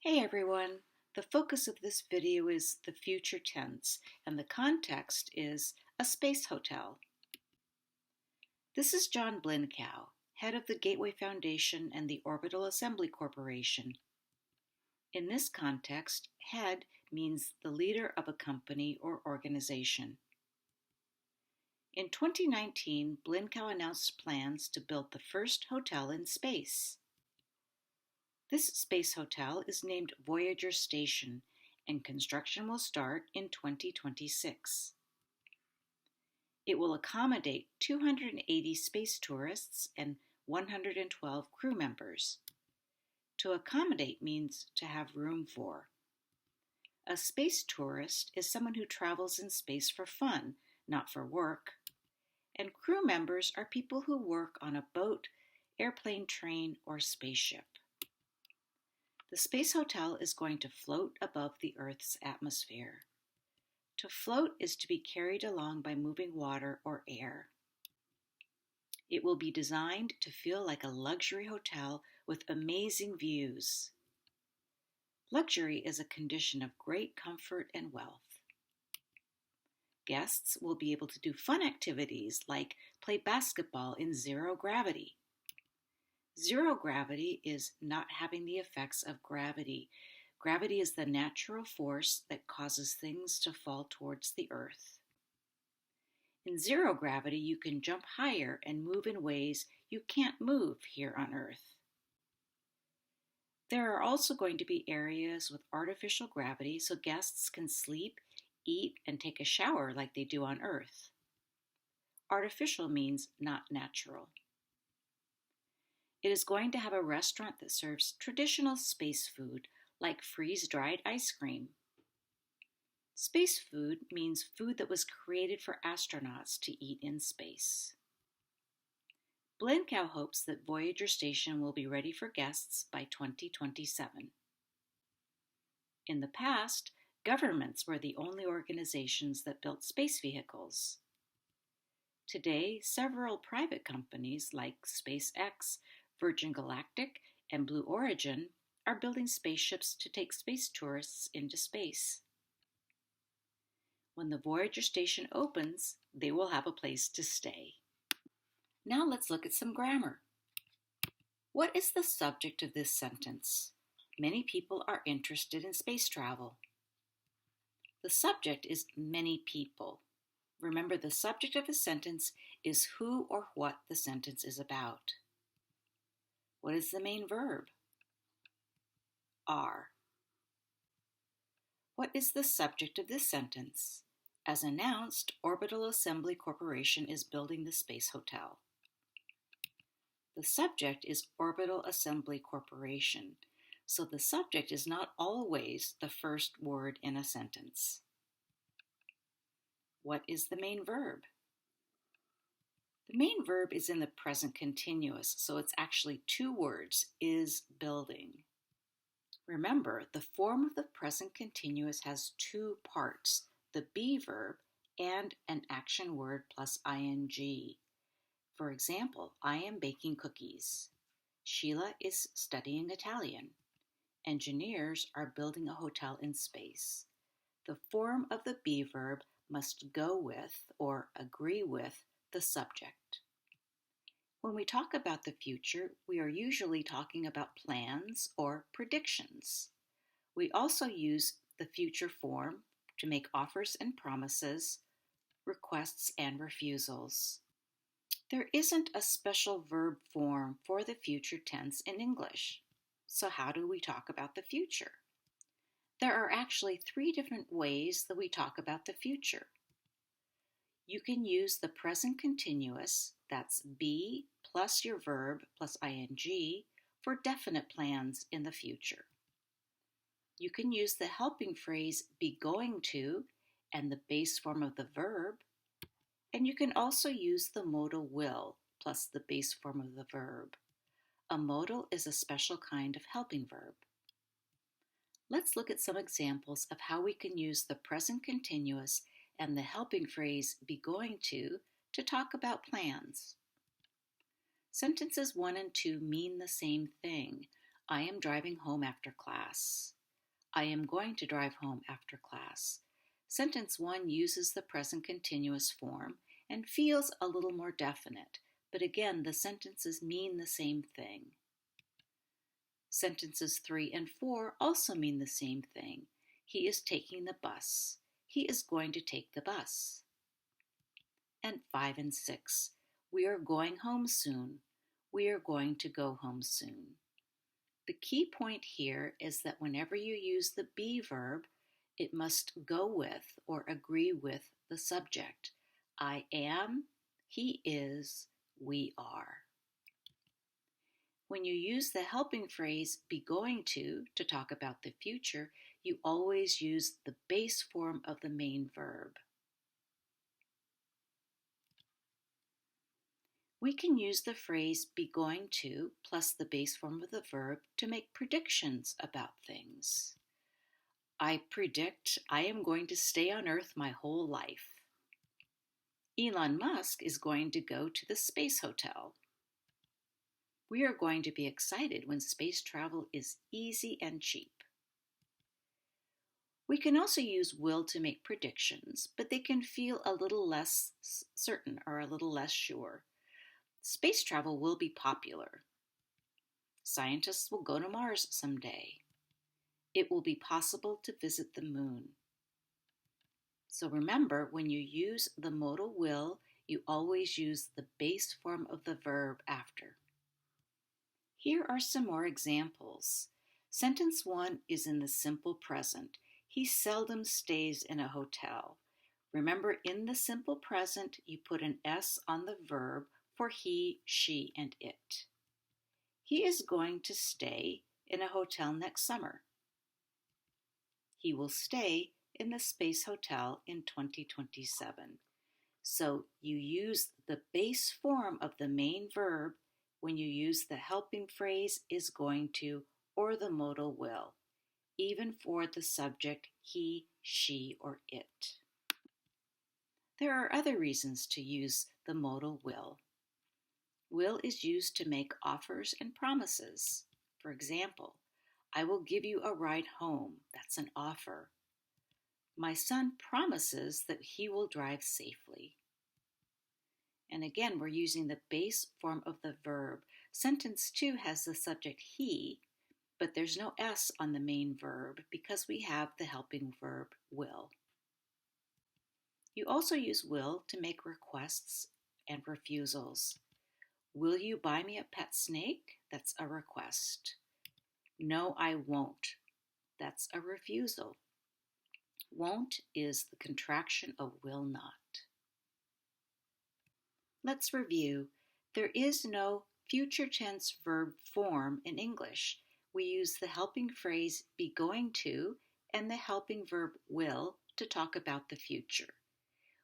Hey everyone! The focus of this video is the future tense, and the context is a space hotel. This is John Blinkow, head of the Gateway Foundation and the Orbital Assembly Corporation. In this context, head means the leader of a company or organization. In 2019, Blinkow announced plans to build the first hotel in space. This space hotel is named Voyager Station, and construction will start in 2026. It will accommodate 280 space tourists and 112 crew members. To accommodate means to have room for. A space tourist is someone who travels in space for fun, not for work. And crew members are people who work on a boat, airplane, train, or spaceship. The space hotel is going to float above the Earth's atmosphere. To float is to be carried along by moving water or air. It will be designed to feel like a luxury hotel with amazing views. Luxury is a condition of great comfort and wealth. Guests will be able to do fun activities like play basketball in zero gravity. Zero gravity is not having the effects of gravity. Gravity is the natural force that causes things to fall towards the earth. In zero gravity, you can jump higher and move in ways you can't move here on Earth. There are also going to be areas with artificial gravity so guests can sleep, eat, and take a shower like they do on Earth. Artificial means not natural. It is going to have a restaurant that serves traditional space food, like freeze-dried ice cream. Space food means food that was created for astronauts to eat in space. Blinkow hopes that Voyager Station will be ready for guests by 2027. In the past, governments were the only organizations that built space vehicles. Today, several private companies like SpaceX, Virgin Galactic, and Blue Origin are building spaceships to take space tourists into space. When the Voyager Station opens, they will have a place to stay. Now let's look at some grammar. What is the subject of this sentence? Many people are interested in space travel. The subject is many people. Remember, the subject of the sentence is who or what the sentence is about. What is the main verb? Are. What is the subject of this sentence? As announced, Orbital Assembly Corporation is building the space hotel. The subject is Orbital Assembly Corporation, so the subject is not always the first word in a sentence. What is the main verb? The main verb is in the present continuous, so it's actually two words, is building. Remember, the form of the present continuous has two parts, the be verb and an action word plus ing. For example, I am baking cookies. Sheila is studying Italian. Engineers are building a hotel in space. The form of the be verb must go with or agree with the subject. When we talk about the future, we are usually talking about plans or predictions. We also use the future form to make offers and promises, requests and refusals. There isn't a special verb form for the future tense in English. So how do we talk about the future? There are actually three different ways that we talk about the future. You can use the present continuous, that's be plus your verb plus ing, for definite plans in the future. You can use the helping phrase be going to and the base form of the verb, and you can also use the modal will plus the base form of the verb. A modal is a special kind of helping verb. Let's look at some examples of how we can use the present continuous and the helping phrase be going to talk about plans. Sentences 1 and 2 mean the same thing. I am driving home after class. I am going to drive home after class. Sentence 1 uses the present continuous form and feels a little more definite, but again, the sentences mean the same thing. Sentences 3 and 4 also mean the same thing. He is taking the bus. He is going to take the bus. And 5 and 6, we are going home soon. We are going to go home soon. The key point here is that whenever you use the be verb, it must go with or agree with the subject. I am, he is, we are. When you use the helping phrase be going to talk about the future, you always use the base form of the main verb. We can use the phrase be going to plus the base form of the verb to make predictions about things. I predict I am going to stay on Earth my whole life. Elon Musk is going to go to the space hotel. We are going to be excited when space travel is easy and cheap. We can also use will to make predictions, but they can feel a little less certain or a little less sure. Space travel will be popular. Scientists will go to Mars someday. It will be possible to visit the moon. So remember, when you use the modal will, you always use the base form of the verb after. Here are some more examples. Sentence 1 is in the simple present. He seldom stays in a hotel. Remember, in the simple present, you put an S on the verb for he, she, and it. He is going to stay in a hotel next summer. He will stay in the Space Hotel in 2027. So you use the base form of the main verb when you use the helping phrase is going to or the modal will, even for the subject he, she, or it. There are other reasons to use the modal will. Will is used to make offers and promises. For example, I will give you a ride home. That's an offer. My son promises that he will drive safely. And again, we're using the base form of the verb. Sentence 2 has the subject he, but there's no S on the main verb because we have the helping verb will. You also use will to make requests and refusals. Will you buy me a pet snake? That's a request. No, I won't. That's a refusal. Won't is the contraction of will not. Let's review. There is no future tense verb form in English. We use the helping phrase be going to and the helping verb will to talk about the future.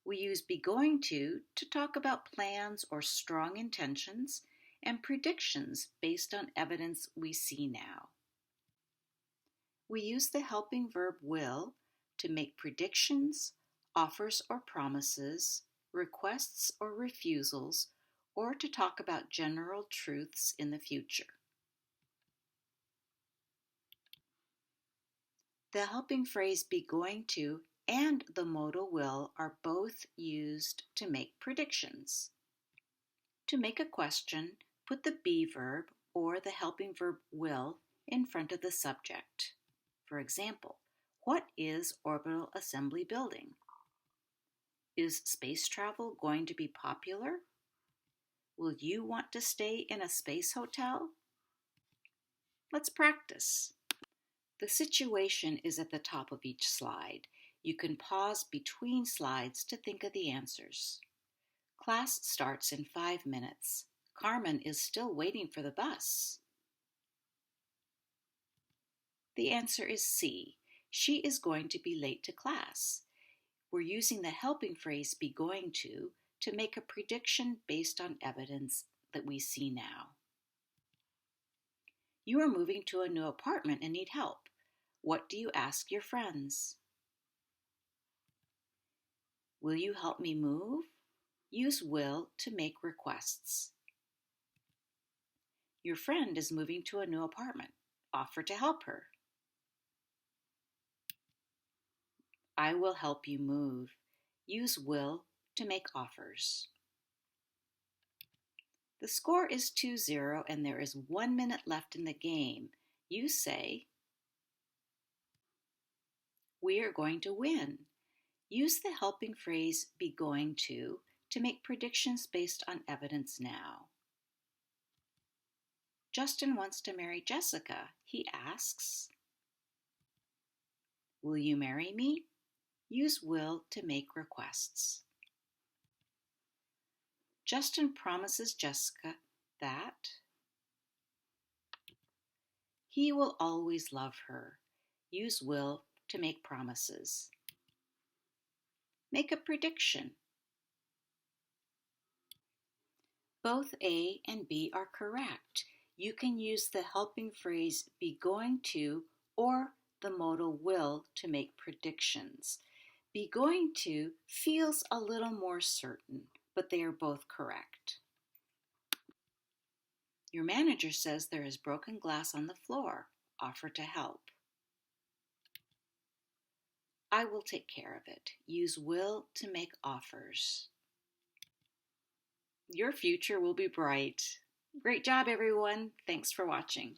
We use be going to talk about plans or strong intentions and predictions based on evidence we see now. We use the helping verb will to make predictions, offers or promises, requests or refusals, or to talk about general truths in the future. The helping phrase be going to and the modal will are both used to make predictions. To make a question, put the be verb or the helping verb will in front of the subject. For example, what is Orbital Assembly Building? Is space travel going to be popular? Will you want to stay in a space hotel? Let's practice. The situation is at the top of each slide. You can pause between slides to think of the answers. Class starts in 5 minutes. Carmen is still waiting for the bus. The answer is C. She is going to be late to class. We're using the helping phrase be going to make a prediction based on evidence that we see now. You are moving to a new apartment and need help. What do you ask your friends? Will you help me move? Use will to make requests. Your friend is moving to a new apartment. Offer to help her. I will help you move. Use will to make offers. The score is 2-0 and there is 1 minute left in the game. You say, we are going to win. Use the helping phrase be going to make predictions based on evidence now. Justin wants to marry Jessica. He asks, will you marry me? Use will to make requests. Justin promises Jessica that he will always love her. Use will to make promises. Make a prediction. Both A and B are correct. You can use the helping phrase be going to or the modal will to make predictions. Be going to feels a little more certain, but they are both correct. Your manager says there is broken glass on the floor. Offer to help. I will take care of it. Use will to make offers. Your future will be bright. Great job, everyone. Thanks for watching.